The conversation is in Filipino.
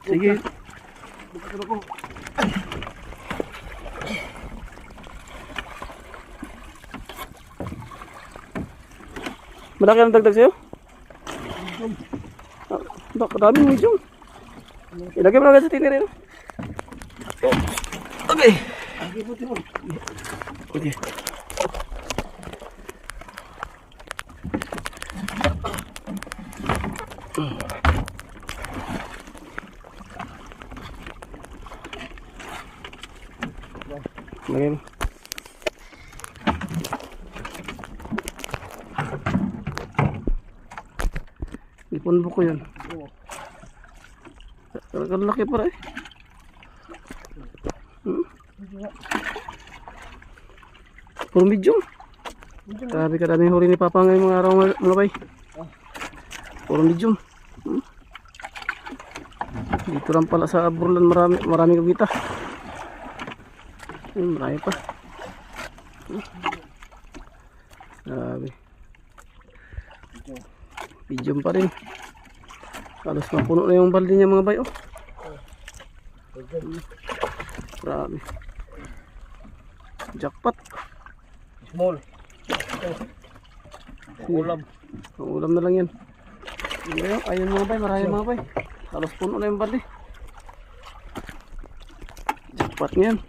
Sige. Malaki ang dagdag sa'yo? Daming medium. Ilagay mo na agad sa tinir yun. Okay. Okay. Lagay mo. Ipon buko yun. Talagang laki pa rin. Puro medium. Grabe kadaming huli ni Papa ngayong mga araw mga bay. Puro medium. Dito lang pala sa Burlan marami kagita. Marami pa. Grabe. Medium pa rin. Halos mapuno na yung balde niya mga bay. Oh. Grabe. Jackpot. Small. Ulam. Ulam na lang yan. Ayun mga bay, marami mga bay. Halos puno na yung balde. Jackpot niyan.